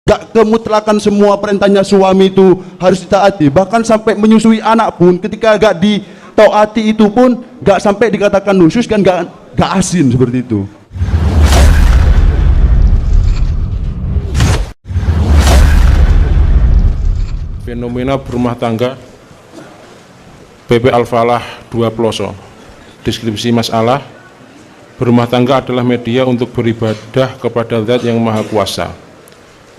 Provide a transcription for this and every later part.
Gak kemutlakan semua perintahnya suami itu harus ditaati, bahkan sampai menyusui anak pun ketika gak ditaati itu pun gak sampai dikatakan nusyus kan, gak asin seperti itu. Fenomena berumah tangga PP Al-Falah 2 Ploso. Deskripsi masalah: berumah tangga adalah media untuk beribadah kepada Zat yang Maha Kuasa.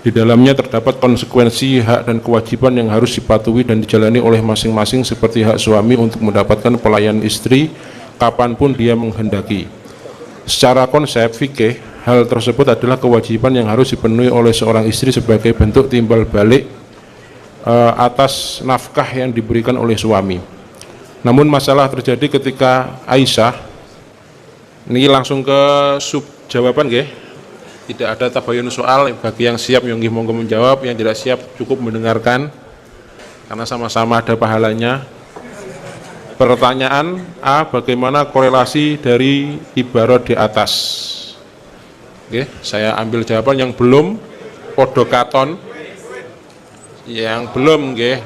Di dalamnya terdapat konsekuensi hak dan kewajiban yang harus dipatuhi dan dijalani oleh masing-masing, seperti hak suami untuk mendapatkan pelayanan istri kapanpun dia menghendaki. Secara konsep fikih, hal tersebut adalah kewajiban yang harus dipenuhi oleh seorang istri sebagai bentuk timbal balik atas nafkah yang diberikan oleh suami. Namun masalah terjadi ketika Aisyah, ini langsung ke sub jawaban nggih. Tidak ada tabayun soal, bagi yang siap yang monggo menjawab, yang tidak siap cukup mendengarkan karena sama-sama ada pahalanya. Pertanyaan A, bagaimana korelasi dari ibarat di atas? Oke, saya ambil jawaban yang belum podokaton. Yang belum nggih.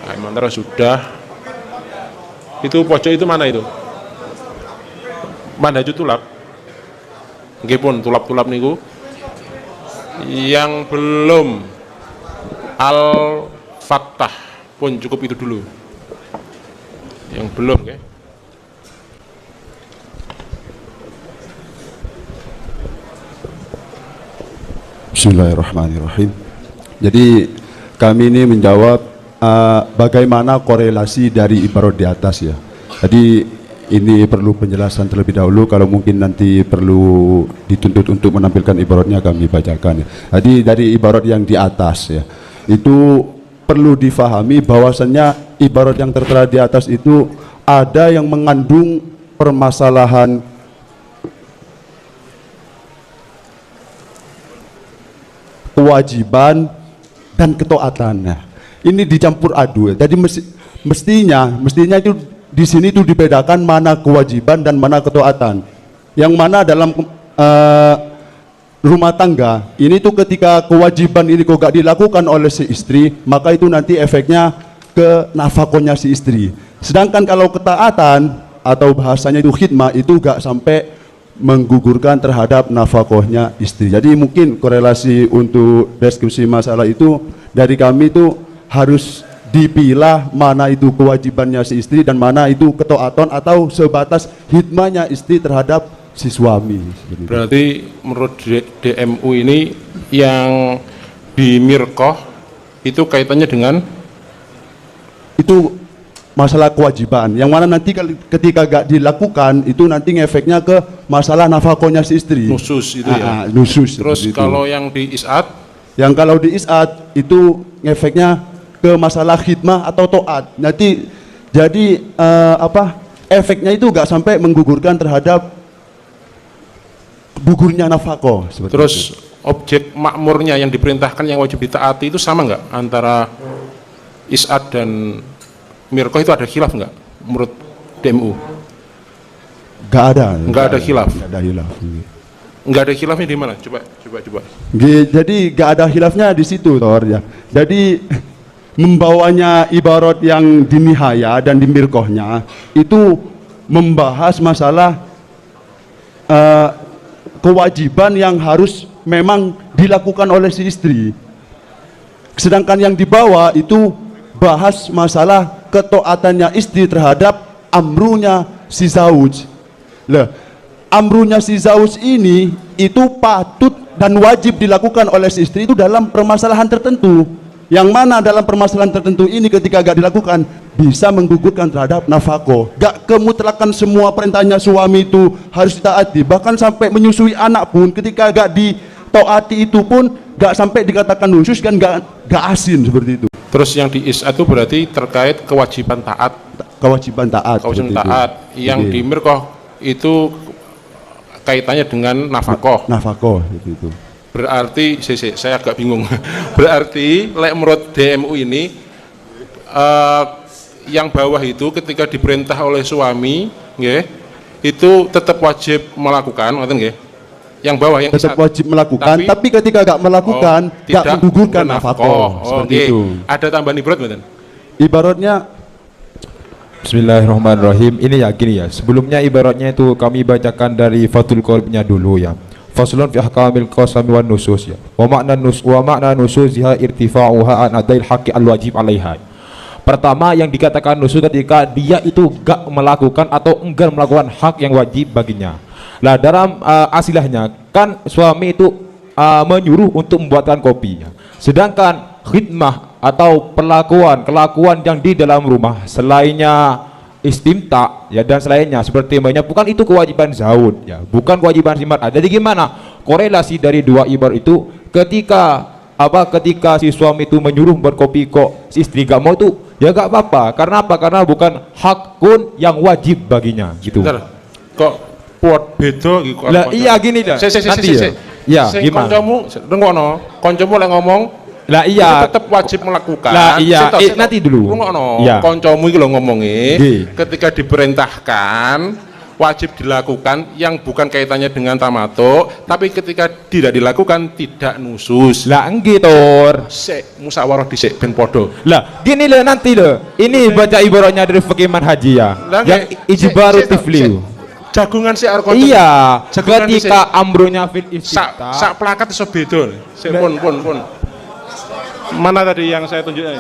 Sementara sudah. Itu pojok itu mana itu? Manhajut tulab. Nggih pun tulap-tulap niku. Yang belum Al-Fattah pun cukup itu dulu. Yang belum nggih. Bismillahirrahmanirrahim. Jadi kami ini menjawab bagaimana korelasi dari ibarat di atas ya. Jadi ini perlu penjelasan terlebih dahulu, kalau mungkin nanti perlu dituntut untuk menampilkan ibaratnya kami bacakan ya. Jadi dari ibarat yang di atas ya, itu perlu difahami bahwasannya ibarat yang tertera di atas itu ada yang mengandung permasalahan kewajiban dan ketaatan. Nah, ini dicampur aduk. Jadi mestinya itu di sini itu dibedakan mana kewajiban dan mana ketaatan. Yang mana dalam rumah tangga ini tuh ketika kewajiban ini kok gak dilakukan oleh si istri, maka itu nanti efeknya ke nafkahnya si istri. Sedangkan kalau ketaatan atau bahasanya itu khidmah itu gak sampai menggugurkan terhadap nafkahnya istri. Jadi mungkin korelasi untuk deskripsi masalah itu dari kami itu harus dipilah mana itu kewajibannya si istri dan mana itu ketaatan atau sebatas hikmahnya istri terhadap si suami. Berarti menurut DMU ini yang di mirqoh itu kaitannya dengan itu masalah kewajiban yang mana nanti ketika gak dilakukan itu nanti ngefeknya ke masalah nafkahnya si istri. nusus itu ya. Nusus. Terus kalau yang di is'ad? Yang kalau di is'ad itu ngefeknya ke masalah khidmah atau to'at. Nanti jadi efeknya itu gak sampai menggugurkan terhadap gugurnya nafkah. Terus itu. Objek makmurnya yang diperintahkan yang wajib ditaati itu sama nggak antara is'ad dan mirqoh, itu ada khilaf nggak menurut DMU? Nggak ada. Nggak ada khilaf. Nggak ada khilaf. Nggak ada khilafnya di mana? Coba. Jadi nggak ada khilafnya di situ, Tor ya. Jadi membawanya ibarat yang di nihaya dan di mirqohnya itu membahas masalah kewajiban yang harus memang dilakukan oleh si istri. Sedangkan yang dibawa itu bahas masalah ketaatannya istri terhadap amrunya si zauj. Lah, amrunya si zauj ini itu patut dan wajib dilakukan oleh si istri itu dalam permasalahan tertentu. Yang mana dalam permasalahan tertentu ini ketika gak dilakukan bisa menggugurkan terhadap nafkah. Gak kemutlakan semua perintahnya suami itu harus ditaati, bahkan sampai menyusui anak pun ketika gak ditaati itu pun gak sampai dikatakan nusyus kan, gak asin seperti itu. Terus yang di is'ad itu berarti terkait kewajiban taat. Kewajiban taat. Yang di mirqoh itu kaitannya dengan nafkah. Nafkah itu. Berarti saya agak bingung. Berarti lek menurut DMU ini yang bawah itu ketika diperintah oleh suami nggih, itu tetap wajib melakukan, ngoten nggih. Yang bawah yang tetap isat. wajib melakukan, tapi ketika gak melakukan gak tidak menggugurkan bernafkah. nafkah seperti Oke. itu. Ada tambahan ibarat mboten? Ibaratnya Bismillahirrahmanirrahim. Ini ya gini ya. Sebelumnya ibaratnya itu kami bacakan dari Fathul Qoribnya dulu ya. Faslun fi ahkamil qasami wan nusus ya. Wa makna nusuziha irtifa'uha an adail haqqi al wajib 'alaiha. Pertama yang dikatakan nusus ketika dia itu gak melakukan atau enggan melakukan hak yang wajib baginya. Nah, dalam asilahnya kan suami itu menyuruh untuk membuatkan kopi ya. Sedangkan khidmah atau kelakuan yang di dalam rumah selainnya istimta ya dan selainnya seperti bukan itu kewajiban zaud ya, bukan kewajiban simat. Jadi gimana korelasi dari dua ibarat itu ketika si suami itu menyuruh berkopi kok si istri gak mau itu ya gak apa-apa. Karena apa? Karena bukan hakun yang wajib baginya gitu. Bentar. Kok buat beda gitu? Lah iya gini dah. Nanti ya. Ya gimana? Kancamu rungokno, kancamu lek ngomong lah iya tetap wajib melakukan. Lah iya, nanti dulu. Ya. Koncomu iki lho ngomongi, Nggih. ketika diperintahkan wajib dilakukan yang bukan kaitannya dengan tamato, tapi ketika tidak dilakukan tidak nusus. lah nggih tor. Sik musyawarah dhisik ben padha. Lah gini loh nanti loh. Ini baca ibaratnya dari fikih manhaji ya. Lah, Yang nggih. ijbaru Sik, tifliu. Jagungan sik arep Iya, Jagungan ketika amrunya fil sak istifta. plakat iso beda. Sik pun. Mana tadi yang saya tunjukkan?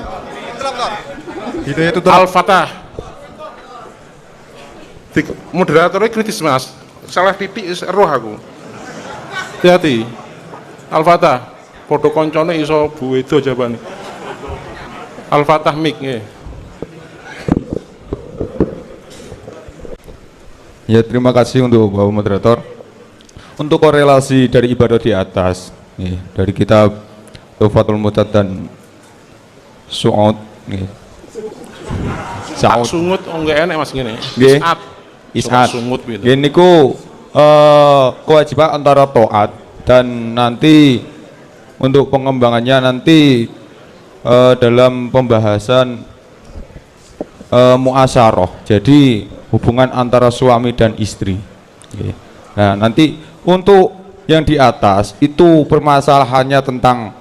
Al-Fatah. Moderatornya kritis mas, salah titik roh aku. Hati-hati. Al-Fatah. Podo koncone iso buwedo jawabane. Al-Fatah mik nggih. Ya terima kasih untuk Bapak Moderator. Untuk korelasi dari ibadah di atas nih, dari kitab Tuhfatul Mutad dan Su'ud nih. Tak sungut enggak enak mas gini. Nggih. Isat. Isat. Sungut gitu. Ini ku kewajiban antara taat dan nanti untuk pengembangannya nanti dalam pembahasan muasyarah. Jadi hubungan antara suami dan istri. Nggih. Nah, nanti untuk yang di atas itu permasalahannya tentang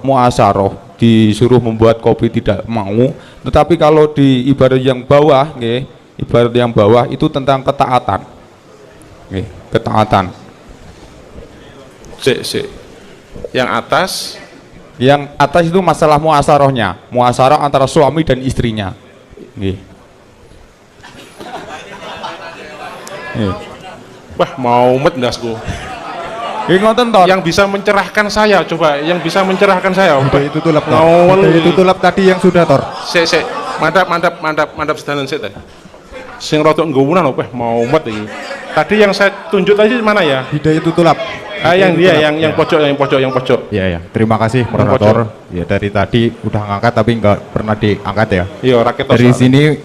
muasyarah, disuruh membuat kopi tidak mau, tetapi kalau di ibarat yang bawah nggih, ibarat yang bawah itu tentang ketaatan nggih, ketaatan. Sik. Yang atas itu masalah muasyarahnya, muasyarah antara suami dan istrinya nggih. Wah mau met ndasku. Nggih ngoten to. Yang bisa mencerahkan saya coba, yang bisa mencerahkan saya. Itu tulap tor. Ngawel. Itu tulap tadi yang sudah tor. Sik. Mantap sedanan sik tadi. Sing rada nggowunan opeh mau met iki. Tadi yang saya tunjuk tadi mana ya? Hidayah itu tulap. Yang dia yang pojok. Ya. Terima kasih moderator. Ya dari tadi udah ngangkat tapi nggak pernah diangkat ya. Iya, rakyat Dari sini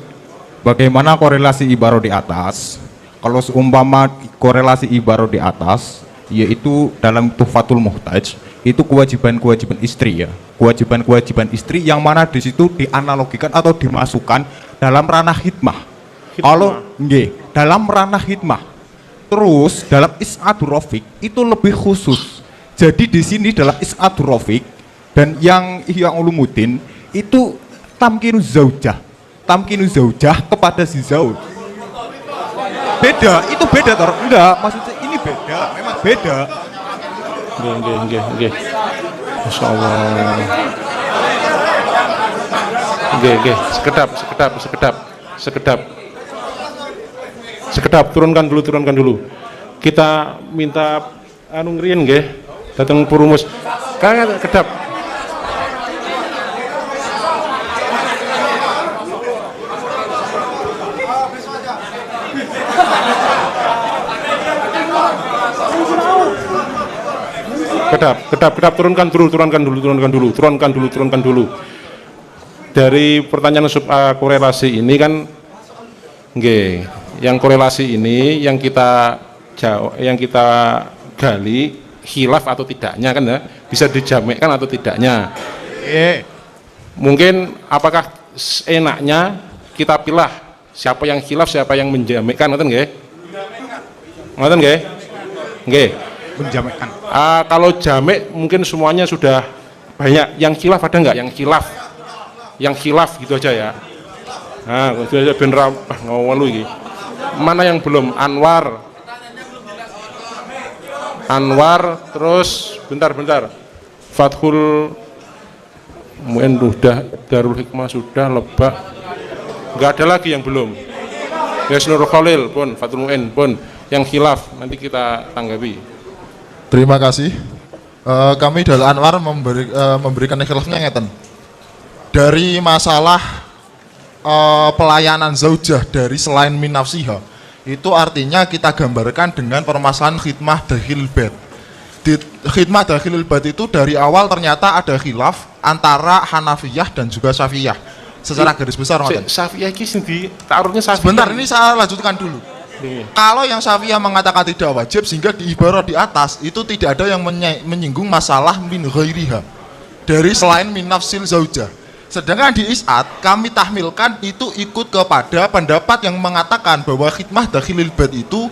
bagaimana korelasi ibarat di atas? Kalau seumpama korelasi ibarat di atas, yaitu dalam Tuhfatul Muhtaj, itu kewajiban-kewajiban istri ya. Kewajiban-kewajiban istri yang mana di situ dianalogikan atau dimasukkan dalam ranah hikmah. Kalau nggih, dalam ranah hikmah. Terus dalam Is'adur Rafiq itu lebih khusus. Jadi di sini dalam Is'adur Rafiq dan yang Ihya Ulumuddin itu tamkinu zaujah kepada si zauj. Beda, itu beda tor. Enggak, maksudnya ini beda, memang beda. Nggih. Masyaallah. Nggih. Sekedap. Turunkan dulu. Kita minta anu ngriyen nggih, datang Purumus. Kangen kedap. Kedap, turunkan dulu. Dari pertanyaan korelasi ini kan, nggih, yang korelasi ini yang kita gali khilaf atau tidaknya kan ya, bisa dijamekkan atau tidaknya. Mungkin apakah enaknya kita pilih siapa yang khilaf, siapa yang menjamekkan, ngoten nggih? Nggih. menjamakkan? Kalau jamek mungkin semuanya sudah banyak. Yang khilaf ada nggak? Yang khilaf gitu aja ya. Nah, itu aja ben ngomong lu iki. Mana yang belum? Anwar, terus bentar. Fathul Mu'in sudah, Darul Hikmah sudah, Lebak. Nggak ada lagi yang belum. Nurul Khalil pun, Fathul Mu'in pun, yang khilaf nanti kita tanggapi. Terima kasih. Kami dari Anwar memberikan khilafnya ngeten. Dari masalah pelayanan zaujah dari selain min nafsiha, itu artinya kita gambarkan dengan permasalahan khidmah dakhil bait. Di khidmah dakhil bait itu dari awal ternyata ada khilaf antara Hanafiyah dan juga Syafi'iyah. Secara garis besar, Syafi'iyah ini sendiri, taruhnya Syafi'iyah. Sebentar, ini saya lanjutkan dulu. Kalau yang Syafi'iyah mengatakan tidak wajib, sehingga di ibarat di atas itu tidak ada yang menyinggung masalah min ghairiha, dari selain min nafsil zaujah. Sedangkan di Is'ad kami tahmilkan itu ikut kepada pendapat yang mengatakan bahwa khidmah dakhilil bait itu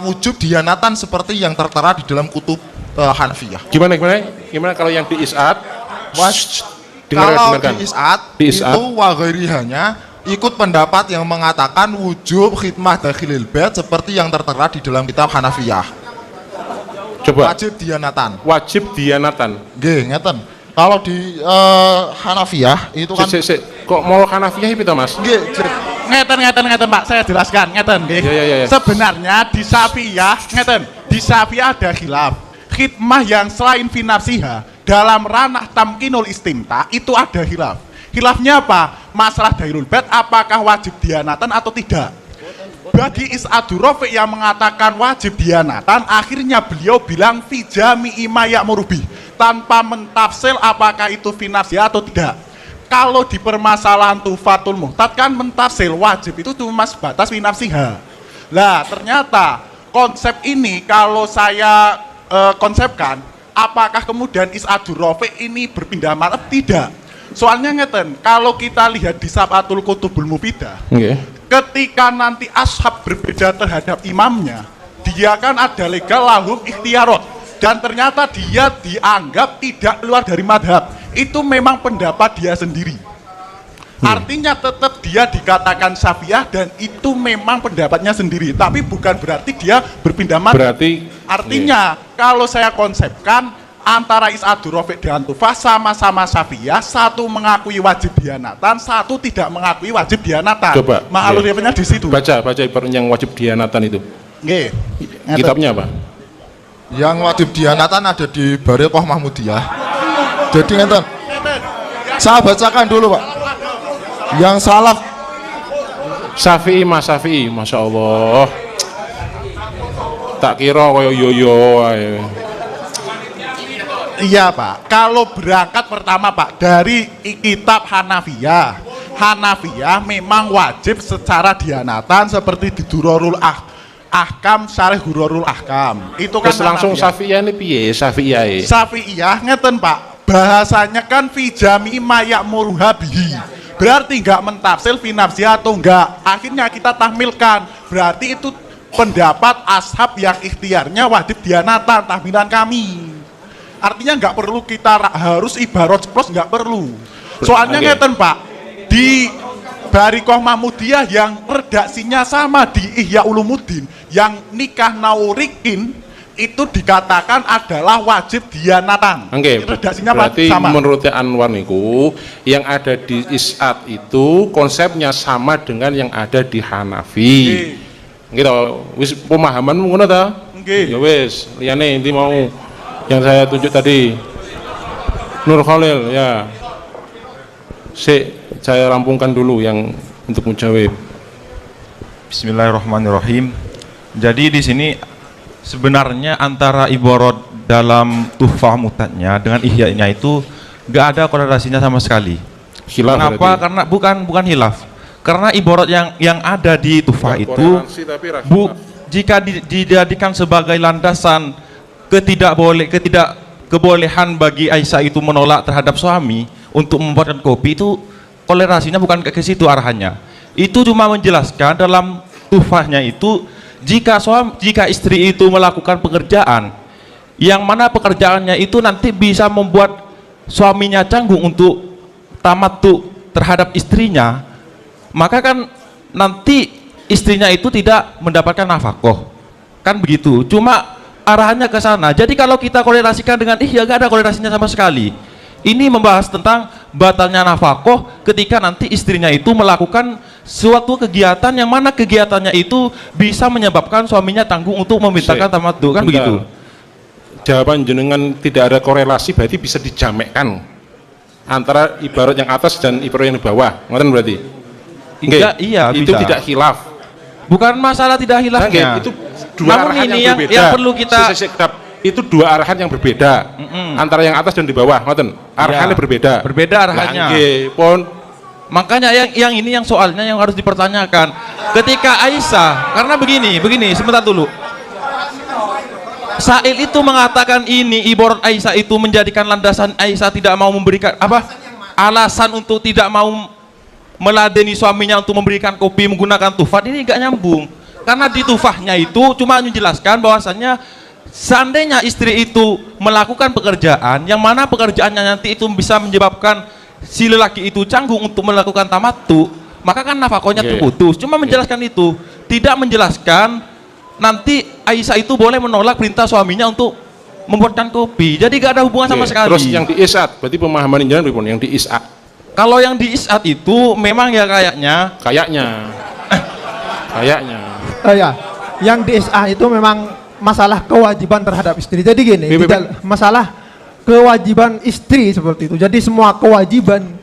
wujub dianatan seperti yang tertera di dalam kutub Hanafiyah. Gimana kalau yang di Is'ad? Kalau di Is'ad itu wa ghairihanya ikut pendapat yang mengatakan wujub khidmah dakhilil bait seperti yang tertera di dalam kitab Hanafiyah. Coba. Wajib dianatan. Nggih, ngeten. Kalau di Hanafiyah itu kan kok mau Hanafiyah itu Mas? Nggih, ngeten Pak, saya jelaskan ngeten nggih. Ya. Sebenarnya di Syafi'iyah ada khilaf. Khidmah yang selain fi nafsiha dalam ranah tamkinul istimta itu ada khilaf. Khilafnya apa? Masalah dairul bait apakah wajib dianatan atau tidak? Bagi Is'adur Rafi' yang mengatakan wajib dianatan, akhirnya beliau bilang fi jami'i ma ya'muru bih, tanpa mentafsir apakah itu fi nafsiha atau tidak. Kalau di permasalahan Tuhfatul Muhtad kan mentafsir wajib itu cuma sebatas fi nafsiha. Lah ternyata konsep ini kalau saya konsepkan, apakah kemudian Is'adur Rafi' ini berpindah mazhab? Tidak. Soalnya ngeten, kalau kita lihat di Sab'atul Kutubul Mufidah, ketika nanti ashab berbeda terhadap imamnya, dia kan ada legal lahum ikhtiarot, dan ternyata dia dianggap tidak keluar dari madhab. Itu memang pendapat dia sendiri. Artinya tetap dia dikatakan Syafi'iyah dan itu memang pendapatnya sendiri, tapi bukan berarti dia berpindah madhab. Artinya kalau saya konsepkan, antara Is'adur Rafi' dan Tuhfah sama-sama Syafi'iyah, satu mengakui wajib dianatan, satu tidak mengakui wajib dianatan. Coba. Ma'alurifnya di situ. Baca ibarat yang wajib dianatan itu. Nggih. Kitabnya apa? yang wajib dianatan ada di Bariqah Mahmudiyah. Jadi ngeten. Saya bacakan dulu, Pak. Yang salaf Syafi'i, Mas Syafi'i, Masya Allah. Tak kira koyo yoyo. Iya Pak, kalau berangkat pertama Pak dari kitab Hanafiyah, Hanafiyah memang wajib secara dianatan seperti di Durarul Ahkam, Syarih Durarul Ahkam. Itu kan langsung Syafi'iyah ini piye Syafi'iyah? Syafi'iyah ngeten Pak, bahasanya kan fi jami'i ma ya'muruha bihi. Berarti enggak mentafsir fi nafsi atau enggak. Akhirnya kita tahmilkan, berarti itu pendapat ashab yang ikhtiarnya wajib dianatan, tahmilan kami. Artinya nggak perlu kita harus ibarat ceplos, nggak perlu. Soalnya ngeten Pak, di Bariqah Mahmudiyah yang redaksinya sama di Ihya Ulumuddin, yang nikah naurikin itu dikatakan adalah wajib dianatan. Redaksinya berarti sama. Menurut Anwar niku yang ada di Is'ad itu konsepnya sama dengan yang ada di Hanafi. Gitu, wis pemahamanmu ngono ta? Ya wis, liyane inti mau yang saya tunjuk tadi Nur Khalil ya. Saya rampungkan dulu yang untuk menjawab. Bismillahirrahmanirrahim. Jadi di sini sebenarnya antara ibarat dalam Tuhfah Muhtadnya dengan Ihya-nya itu nggak ada korelasinya sama sekali. Hilaf. Kenapa? Berarti? Karena bukan hilaf. Karena ibarat yang ada di Tuhfah itu jika dijadikan sebagai landasan kebolehan bagi Aisyah itu menolak terhadap suami untuk membuatkan kopi, itu toleransinya bukan ke situ arahannya. Itu cuma menjelaskan dalam Tuhfahnya itu jika istri itu melakukan pekerjaan yang mana pekerjaannya itu nanti bisa membuat suaminya canggung untuk tamattu terhadap istrinya, maka kan nanti istrinya itu tidak mendapatkan nafkah, kan begitu. Cuma arahannya ke sana. Jadi kalau kita korelasikan dengan ihya, gak ada korelasinya sama sekali. Ini membahas tentang batalnya nafkah ketika nanti istrinya itu melakukan suatu kegiatan yang mana kegiatannya itu bisa menyebabkan suaminya tanggung untuk memintakan tamattu, kan Bentar. begitu. Jawaban jenengan tidak ada korelasi berarti bisa dijamekkan antara ibarat yang atas dan ibarat yang di bawah, ngoten berarti? Enggak, iya, itu bisa. tidak khilaf. Bukan masalah tidak hilafnya. Itu dua Namun arahan ini yang berbeda. yang perlu kita itu dua arahan yang berbeda antara yang atas dan di bawah, ngoten. Arahannya berbeda. Berbeda arahannya. Lah, nggih, pun makanya yang ini yang soalnya yang harus dipertanyakan ketika Aisyah, karena begini sebentar dulu. Sa'il itu mengatakan ini ibarat Aisyah itu menjadikan landasan Aisyah tidak mau memberikan alasan untuk tidak mau meladeni suaminya untuk memberikan kopi menggunakan tufat, ini gak nyambung. Karena di tufahnya itu cuma menjelaskan bahwasannya seandainya istri itu melakukan pekerjaan yang mana pekerjaannya nanti itu bisa menyebabkan si lelaki itu canggung untuk melakukan tamattu, maka kan nafkahnya terputus. Cuma menjelaskan itu, tidak menjelaskan nanti Aisyah itu boleh menolak perintah suaminya untuk membuatkan kopi. Jadi gak ada hubungan sama sekali. Terus yang di is'at, berarti pemahaman jenengan pripun yang di is'at? Kalau yang di is'at itu memang ya kayaknya Ya, yang di SA itu memang masalah kewajiban terhadap istri. Jadi gini, masalah kewajiban istri seperti itu. Jadi semua kewajiban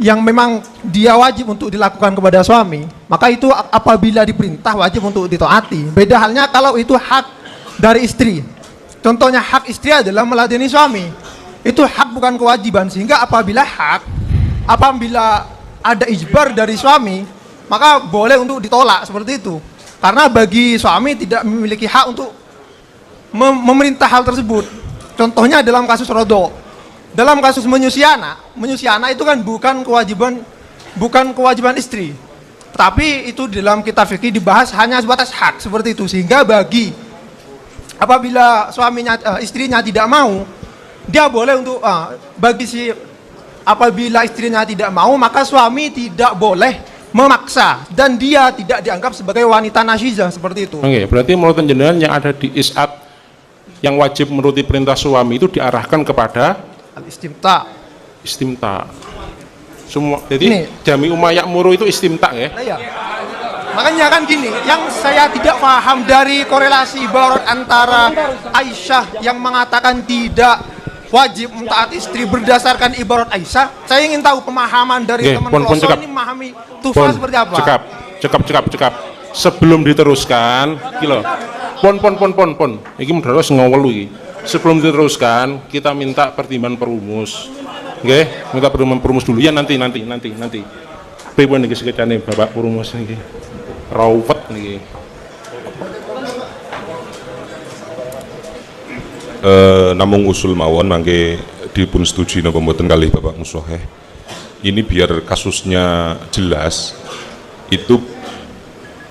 yang memang dia wajib untuk dilakukan kepada suami, maka itu apabila diperintah wajib untuk ditaati. Beda halnya kalau itu hak dari istri. Contohnya hak istri adalah meladeni suami. Itu hak bukan kewajiban, sehingga apabila ada ijbar dari suami, maka boleh untuk ditolak seperti itu. Karena bagi suami tidak memiliki hak untuk memerintah hal tersebut. Contohnya dalam kasus rodo, dalam kasus menyusui anak itu kan bukan kewajiban istri, tapi itu dalam kitab fikih dibahas hanya sebatas hak seperti itu. Sehingga apabila istrinya tidak mau, dia boleh untuk apabila istrinya tidak mau, maka suami tidak boleh memaksa dan dia tidak dianggap sebagai wanita nasyizah seperti itu. Oke, berarti menurut jenengan yang ada di is'at yang wajib menuruti perintah suami itu diarahkan kepada istimta. Semua. Jadi jami umayyak muru itu istimta ya? Nah, ya. Makanya kan gini, yang saya tidak paham dari korelasi ibarat antara Aisyah yang mengatakan tidak wajib mentaati istri berdasarkan ibarat Aisyah. Saya ingin tahu pemahaman dari teman Kloso ini memahami tufa seperti apa. Cekap. Sebelum diteruskan, pon. Iki terus ngawelu iki. Sebelum diteruskan, kita minta pertimbangan perumus. Nggih, minta pertimbangan perumus dulu ya nanti. Pripun niki sekedane Bapak perumus niki. Rawet niki. Namung usul mawon mangke dipun setujui napa mboten kalih Bapak Musoheh. Ini biar kasusnya jelas, itu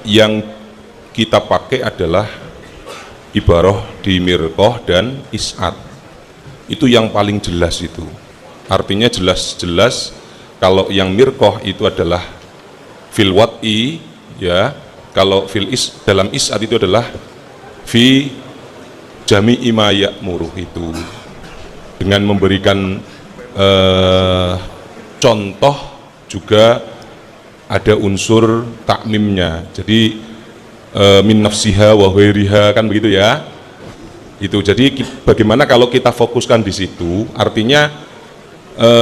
yang kita pakai adalah ibarah di mirqah dan is'at. Itu yang paling jelas itu. Artinya jelas-jelas kalau yang mirqah itu adalah fil wat'i ya, kalau dalam is'at itu adalah fi jami'i ma ya'muru, itu dengan memberikan contoh juga ada unsur takmimnya. Jadi min nafsiha wa ghairiha, kan begitu ya. Itu jadi bagaimana kalau kita fokuskan di situ, artinya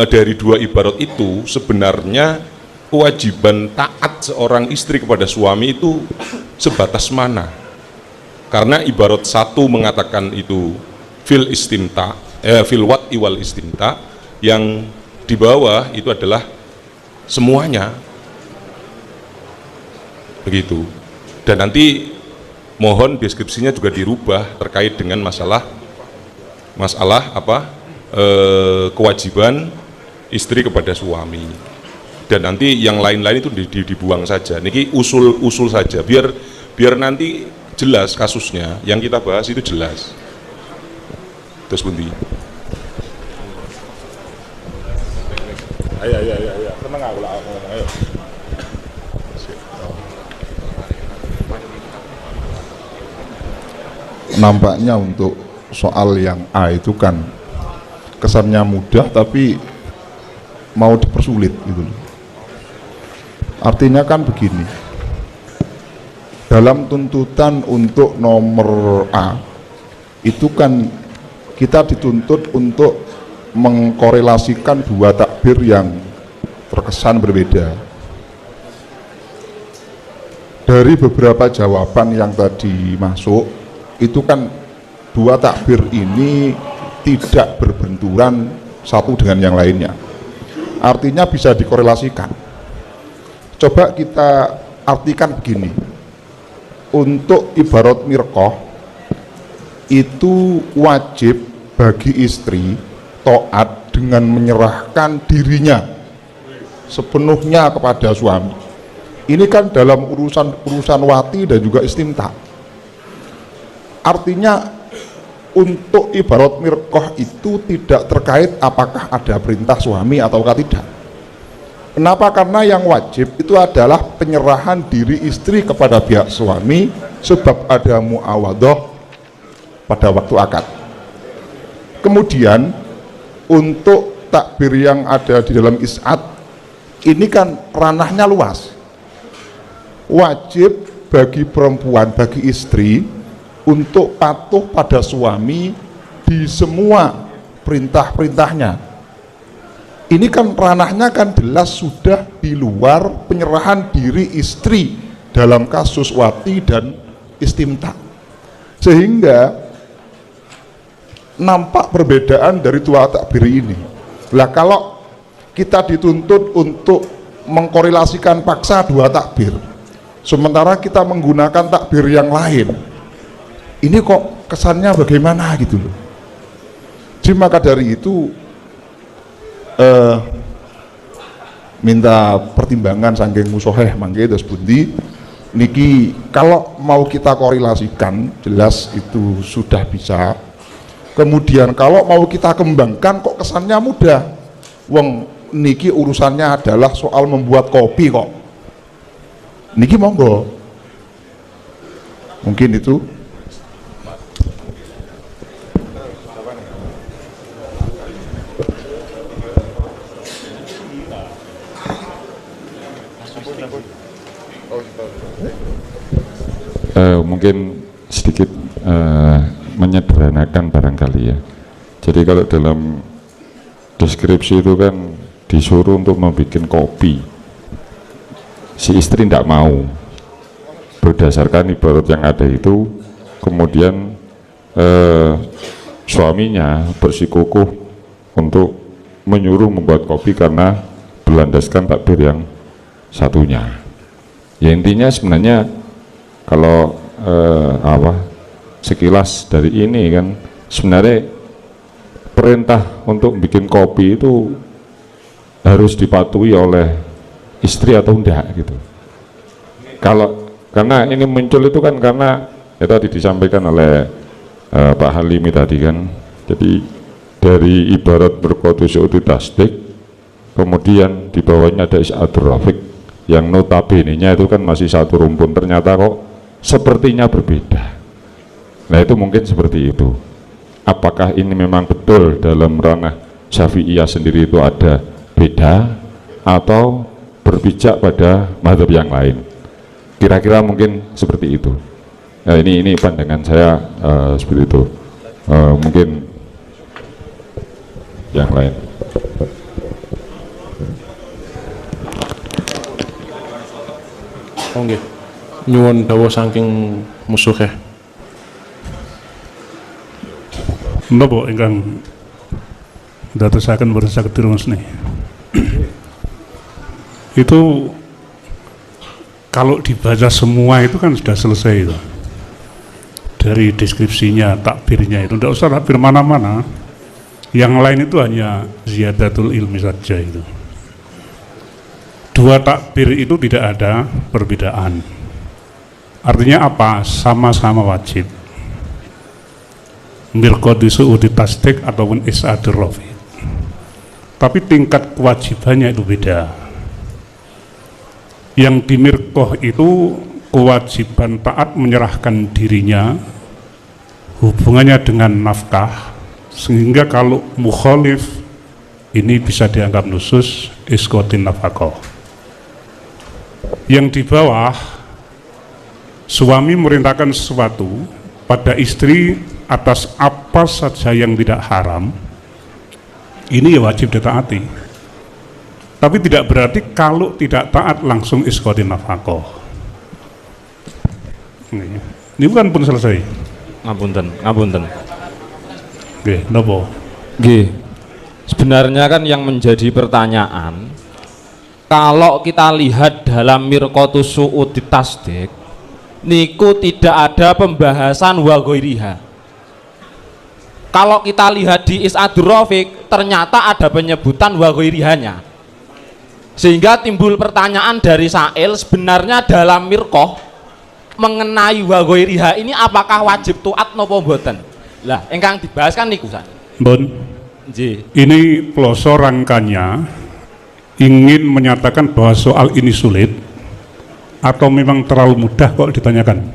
dari dua ibarat itu sebenarnya kewajiban taat seorang istri kepada suami itu sebatas mana? Karena ibarat satu mengatakan itu fil wat'i wal istimta, yang di bawah itu adalah semuanya, begitu. Dan nanti mohon deskripsinya juga dirubah terkait dengan masalah kewajiban istri kepada suami, dan nanti yang lain-lain itu dibuang saja. Niki usul saja, biar nanti jelas kasusnya, yang kita bahas itu jelas. Terus pundi? Ayo. Tenang aku lah ngomong ayo. Nampaknya untuk soal yang A itu kan kesannya mudah tapi mau dipersulit gitu. Artinya kan begini, dalam tuntutan untuk nomor A itu kan kita dituntut untuk mengkorelasikan dua takbir yang terkesan berbeda. Dari beberapa jawaban yang tadi masuk, itu kan dua takbir ini tidak berbenturan satu dengan yang lainnya. Artinya bisa dikorelasikan. Coba kita artikan begini. Untuk ibarat mirqah itu wajib bagi istri taat dengan menyerahkan dirinya sepenuhnya kepada suami. Ini kan dalam urusan wati dan juga istimta. Artinya untuk ibarat mirqah itu tidak terkait apakah ada perintah suami ataukah tidak. Kenapa? Karena yang wajib itu adalah penyerahan diri istri kepada pihak suami, sebab ada muawadhah pada waktu akad. Kemudian untuk takbir yang ada di dalam is'ad ini kan ranahnya luas. Wajib bagi perempuan, bagi istri untuk patuh pada suami di semua perintah-perintahnya. Ini kan ranahnya kan jelas sudah di luar penyerahan diri istri dalam kasus wati dan istimta. Sehingga nampak perbedaan dari dua takbir ini. Lah kalau kita dituntut untuk mengkorelasikan paksa dua takbir, sementara kita menggunakan takbir yang lain, ini kok kesannya bagaimana gitu loh. Jadi maka dari itu minta pertimbangan saking musoheh mangke dos pundi niki, kalau mau kita korelasikan jelas itu sudah bisa. Kemudian kalau mau kita kembangkan kok kesannya mudah. Wong niki urusannya adalah soal membuat kopi kok. Niki monggo. Mungkin itu. Mungkin sedikit menyederhanakan barangkali ya. Jadi kalau dalam deskripsi itu kan disuruh untuk membuat kopi, si istri tidak mau, berdasarkan ibarat yang ada itu. Kemudian suaminya bersikukuh untuk menyuruh membuat kopi karena berlandaskan takbir yang satunya. Ya intinya sebenarnya kalau sekilas dari ini kan sebenarnya perintah untuk bikin kopi itu harus dipatuhi oleh istri atau enggak gitu. Kalau karena ini muncul itu kan karena ya tadi disampaikan oleh Pak Halimi tadi kan, jadi dari ibarat berkotu su'udu tasdik, kemudian di bawahnya ada is'adur rafiq yang notabene-nya itu kan masih satu rumpun, ternyata kok sepertinya berbeda. Nah itu mungkin seperti itu. Apakah ini memang betul dalam ranah Syafi'iyah sendiri itu ada beda atau berpijak pada mazhab yang lain? Kira-kira mungkin seperti itu. Nah, ini pandangan saya seperti itu. Mungkin yang lain. Oh nggih. Nyuwun dawuh saking musuhe. Napa ingkang dadosaken boten saged dirungosne. Itu kalau dibaca semua itu kan sudah selesai itu. Dari deskripsinya, takbirnya itu tidak usah takbir mana-mana. Yang lain itu hanya ziyadatul ilmi saja itu. Dua takbir itu tidak ada perbedaan. Artinya apa? Sama-sama wajib. mirqatu su'udi tasdik ataupun is'adur rafiq. Tapi tingkat kewajibannya itu beda. Yang di mirqah itu kewajiban taat menyerahkan dirinya, hubungannya dengan nafkah, sehingga kalau mukhalif ini bisa dianggap nusus isqatin nafaqah. Yang di bawah, suami merintahkan sesuatu pada istri atas apa saja yang tidak haram, ini ya wajib ditaati. Tapi tidak berarti kalau tidak taat langsung isqatin nafaqah. Ini bukan pun selesai. Ngapunten. Oke, nopo? Nggih. Sebenarnya kan yang menjadi pertanyaan, kalau kita lihat dalam mirqatus su'udi tasdik niku tidak ada pembahasan wa ghairiha. Kalau kita lihat di is'adur rafiq ternyata ada penyebutan wa ghairihanya. Sehingga timbul pertanyaan dari Sa'il, sebenarnya dalam mirqah mengenai wa ghairiha ini apakah wajib taat napa mboten? Lah, ingkang dibahas kan niku San. Bon. Ini ploso rangkanya ingin menyatakan bahwa soal ini sulit atau memang terlalu mudah kok ditanyakan?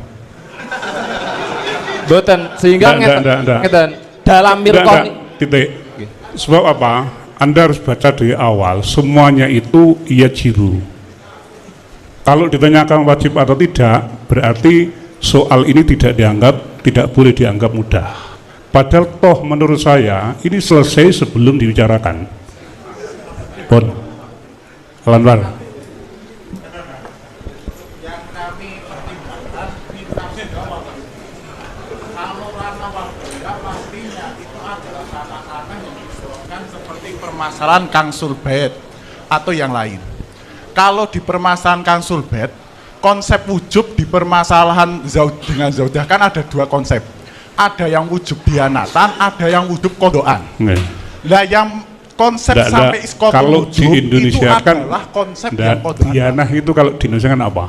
Mboten, sehingga ngeten dalam mirqah titik. Sebab apa? Anda harus baca dari awal, semuanya itu yajibu. Kalau ditanyakan wajib atau tidak, berarti soal ini tidak boleh dianggap mudah. Padahal toh menurut saya ini selesai sebelum dibicarakan. Bon, Lanwar. Permasalahan kangsul bait atau yang lain. Kalau di permasalahan kangsul bait, konsep wujub di permasalahan dengan zaudah kan ada dua konsep. Ada yang wujub dianatan, ada yang wujub kodoan. Nah, yang konsep sampai iskotul kalau wujub di Indonesia itu kan adalah konsep yang kodoan. dianah itu kalau di Indonesia kan apa?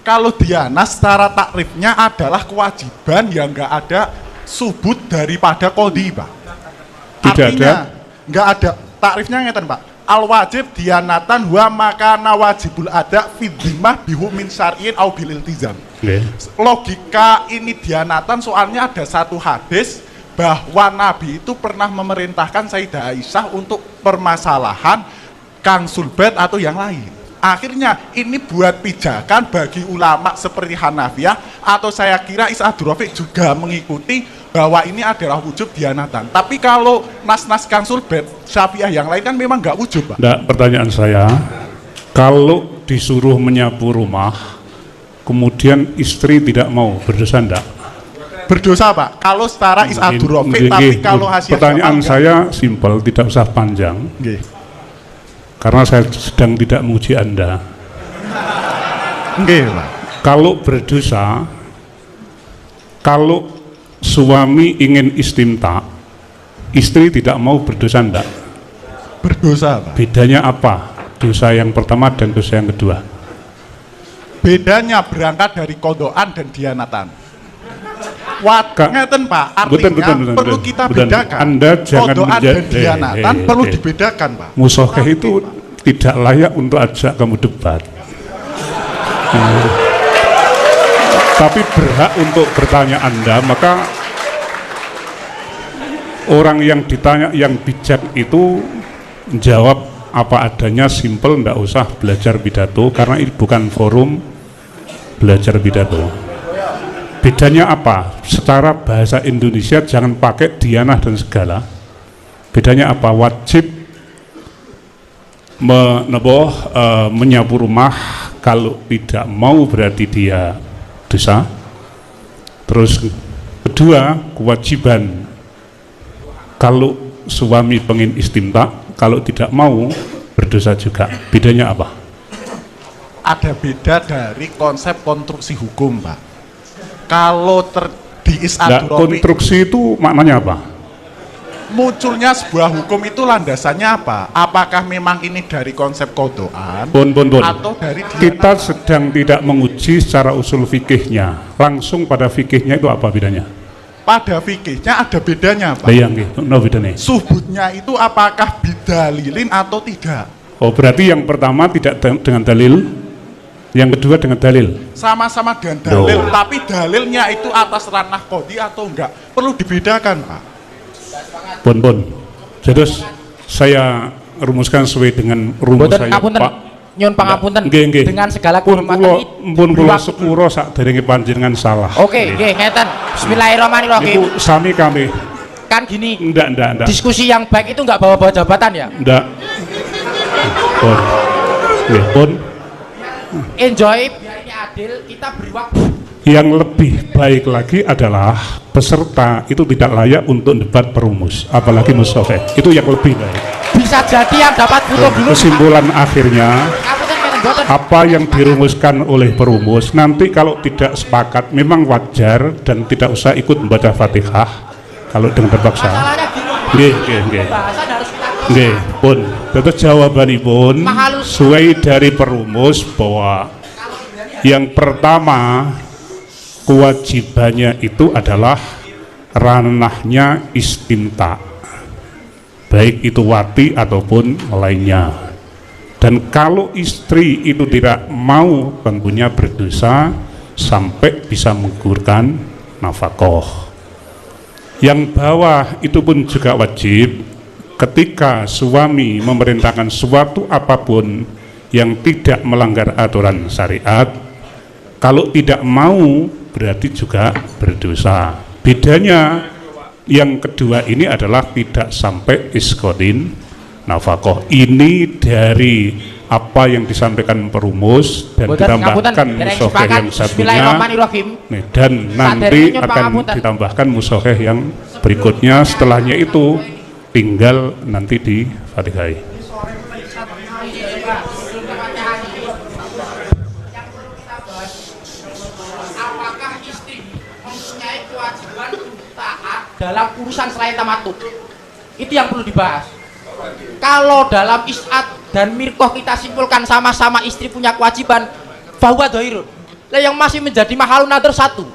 Kalau dianah secara takrifnya adalah kewajiban yang enggak ada subut daripada kodi, Pak. Artinya enggak ada takrifnya ngeten, Pak. Al wajib dianatan wa makana wajibul ada fi dhimmah bihumin syar'in au bil iltizam. Logika ini dianatan soalnya ada satu hadis bahwa Nabi itu pernah memerintahkan Sayyidah Aisyah untuk permasalahan kangsul bait atau yang lain. Akhirnya ini buat pijakan bagi ulama seperti Hanafiyah atau saya kira Is'adur Rafiq juga mengikuti bahwa ini adalah wujub dianatan. Tapi kalau nas-nas kangsul bait Syafi'ah yang lain kan memang nggak wujub, Pak. Nggak, pertanyaan saya, kalau disuruh menyapu rumah, kemudian istri tidak mau, berdosa enggak? Berdosa, Pak. Kalau setara Is'adur Rafiq, tapi kalau hasil pertanyaan saya simpel, tidak usah panjang. Karena saya sedang tidak menguji Anda. Pak. Kalau berdosa, kalau suami ingin istimta, istri tidak mau, berdosa enggak? Berdosa, Pak. Bedanya apa? Dosa yang pertama dan dosa yang kedua? Bedanya berangkat dari kodoan dan dianatan. Ngeten, Pak, artinya perlu kita bedakan. Anda jangan kodoan dan dianatan perlu dibedakan, Pak. Musohkeh itu tidak layak untuk ajak kamu debat. Tapi berhak untuk bertanya Anda, maka orang yang ditanya yang bijak itu jawab apa adanya, simple, ndak usah belajar pidato karena ini bukan forum belajar pidato. Bedanya apa? Secara bahasa Indonesia jangan pakai dianah dan segala. Bedanya apa? Wajib menyapu rumah, kalau tidak mau berarti dia dosa. Terus kedua, kewajiban kalau suami pengen istimta, kalau tidak mau berdosa juga. Bedanya apa? Ada beda dari konsep konstruksi hukum, Pak. Kalau di Is'adur Rafiq, konstruksi itu maknanya apa? Munculnya sebuah hukum itu landasannya apa? Apakah memang ini dari konsep kodoan atau dari kita sedang tidak menguji secara usul fikihnya, langsung pada fikihnya itu apa bedanya? pada fikihnya ada bedanya Pak. Iya nggih, no bedane. Subutnya itu apakah bidalilin atau tidak? Oh, berarti yang pertama tidak dengan dalil, yang kedua dengan dalil. Sama-sama dengan dalil, tapi dalilnya itu atas ranah qadhi atau enggak? Perlu dibedakan Pak. Pun. Terus saya rumuskan sesuai dengan rumus Boten saya, ngapunten, Pak. nyuwun pangapunten. Nggih. Dengan segala kehormatan Pun kula sepuro sakderenge panjenengan salah. Oke, nggih ngeten. Bismillahirrahmanirrahim. Niku sami kami. Kan gini. Enggak. Diskusi yang baik itu enggak bawa-bawa jabatan ya? Enggak. Pun. Nggih, pun. Enjoy, biar ini adil, kita beri waktu. Yang lebih baik lagi adalah peserta itu tidak layak untuk debat perumus, apalagi musyafeh. Itu yang lebih baik. Bisa jadi yang dapat foto dulu. Kesimpulan akhirnya, apa yang dirumuskan oleh perumus nanti kalau tidak sepakat memang wajar dan tidak usah ikut membaca Fatihah kalau dengan terpaksa. Nggih, pun. Terus jawabanipun sesuai dari perumus bahwa yang pertama kewajibannya itu adalah ranahnya istimta, baik itu wati ataupun lainnya. Dan kalau istri itu tidak mau, tentunya berdosa sampai bisa menggugurkan nafkah. Yang bawah itu pun juga wajib ketika suami memerintahkan suatu apapun yang tidak melanggar aturan syariat, kalau tidak mau berarti juga berdosa. Bedanya yang kedua ini adalah tidak sampai isqodin nafkah. Ini dari apa yang disampaikan perumus dan ditambahkan musyafeh yang satunya, dan nanti akan ditambahkan musyafeh yang berikutnya. Setelahnya itu tinggal nanti di Fatihah. Dalam urusan selain tamattu, itu yang perlu dibahas. Kalau dalam is'at dan mirkoh kita simpulkan sama-sama istri punya kewajiban, bahwa dohirun. Yang masih menjadi mahalun nadar satu,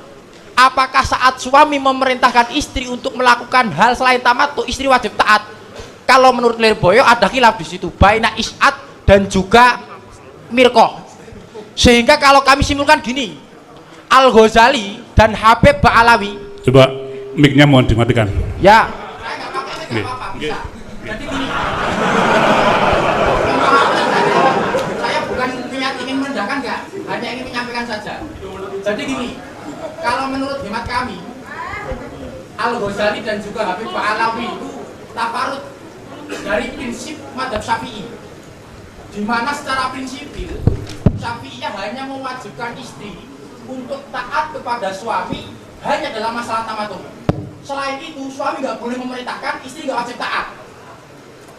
apakah saat suami memerintahkan istri untuk melakukan hal selain tamattu, istri wajib taat? Kalau menurut Lirboyo ada khilaf di situ, baina is'at dan juga mirkoh. Sehingga kalau kami simpulkan gini, Al-Ghazali dan Habib Ba'alawi. Coba mic-nya mohon dimatikan. Ya. Jadi gini, saya bukan ingin merendahkan, enggak, hanya ingin menyampaikan saja. Jadi gini, kalau menurut hemat kami, Al-Ghazali dan juga Habib Ba'alawi itu tafarud dari prinsip mazhab Syafi'i, di mana secara prinsipil Syafi'iyah hanya mewajibkan istri untuk taat kepada suami hanya dalam masalah tamattu. Selain itu suami nggak boleh memerintahkan, istri nggak wajib taat.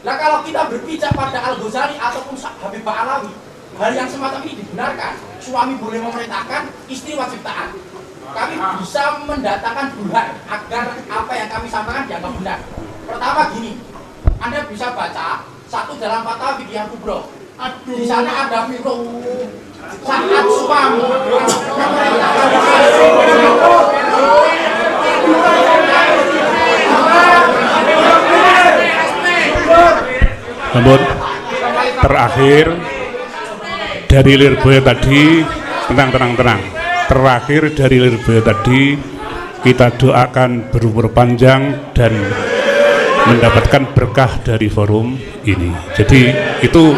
Nah kalau kita berpijak pada Al-Ghazali ataupun Habib Ba'alawi, hal yang semacam ini dibenarkan, suami boleh memerintahkan, istri wajib taat. Kami bisa mendatangkan burhan agar apa yang kami sampaikan dianggap benar. Pertama gini, Anda bisa baca satu dalam fatwa Fiqh Kubro. Di sana ada fiqh saat suami namun terakhir dari Lirboyo tadi, tenang. Terakhir dari Lirboyo tadi, kita doakan berumur panjang dan mendapatkan berkah dari forum ini. Jadi itu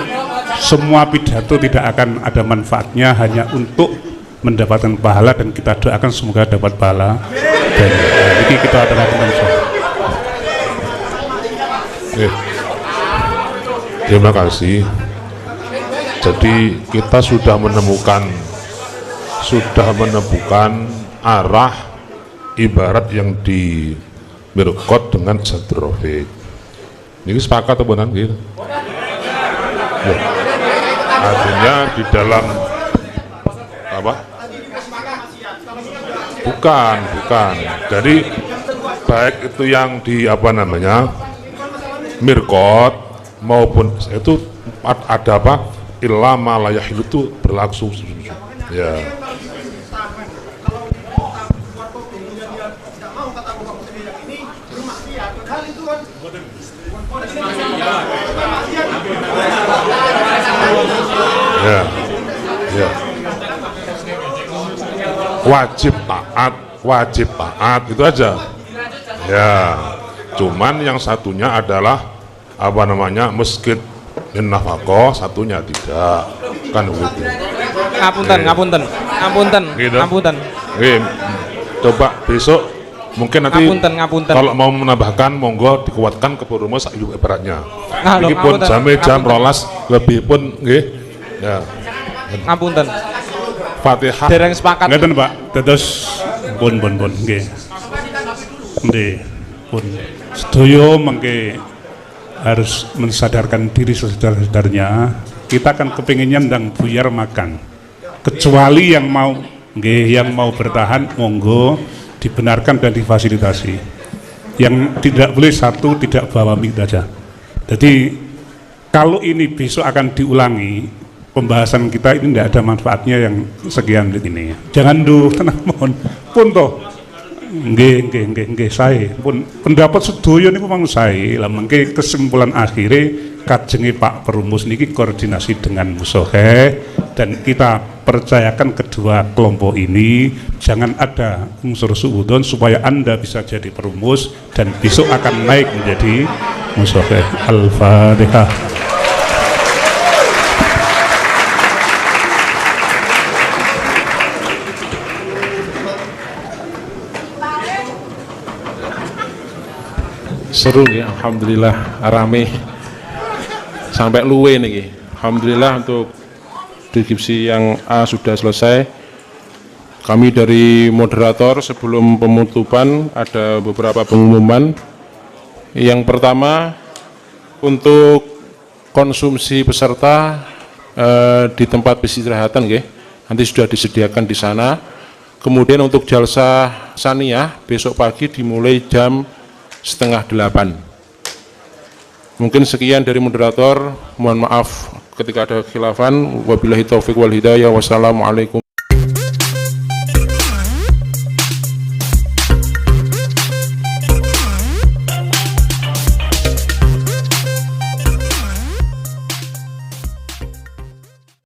semua pidato tidak akan ada manfaatnya, hanya untuk mendapatkan pahala, dan kita doakan semoga dapat pahala. Dan ini kita adalah teman-teman. Terima kasih. Jadi kita sudah menemukan arah ibarat yang di mirqat dengan sadrofik. Ini sepakat atau bukan gitu? Ya. Artinya di dalam apa? Bukan. Jadi baik itu yang di apa namanya mirqat maupun itu ada apa? Ilama layahil itu berlaku. Ya. wajib taat itu aja ya. Cuman yang satunya adalah apa namanya masjid nafaqah, satunya tidak, kan begitu. Ngapunten. Gitu. Ngapunten. Coba besok mungkin nanti ngapunten. kalau mau menambahkan monggo dikuatkan ke Purwomo sak ibaratnya. Ini pun jam rolas lebih pun nggih. Ya. Ngapunten. Fatihah. Dereng sepakat. Ngeten Pak, terus pun nggih. Nggih, pun. Sedaya mengke harus mensadarkan diri sesadar-sadarnya. Kita kan kepinginnya ndang buyar makan. Kecuali yang mau bertahan monggo dibenarkan dan difasilitasi. Yang tidak boleh satu tidak bawa mie saja. Jadi kalau ini besok akan diulangi pembahasan kita ini tidak ada manfaatnya yang sekian menit ini. Jangan tenang mohon pun toh. Nggih sae pun pendapat sedaya niku mang sae. Lah mengke kesimpulan akhirnya kajenge Pak Perumus niki koordinasi dengan Musohe dan kita percayakan kedua kelompok ini jangan ada unsur suudon supaya Anda bisa jadi perumus dan besok akan naik menjadi Musohe. Al-Fatihah. Seru ya, alhamdulillah rame sampai luwe nih. Alhamdulillah untuk deskripsi yang A sudah selesai. Kami dari moderator sebelum penutupan ada beberapa pengumuman. Yang pertama untuk konsumsi peserta di tempat peristirahatan nggih. Nanti sudah disediakan di sana. Kemudian untuk jalsa saniyah besok pagi dimulai jam 7:30. Mungkin sekian dari moderator, mohon maaf ketika ada khilafan. Wabillahi taufiq wal hidayah. Wassalamualaikum.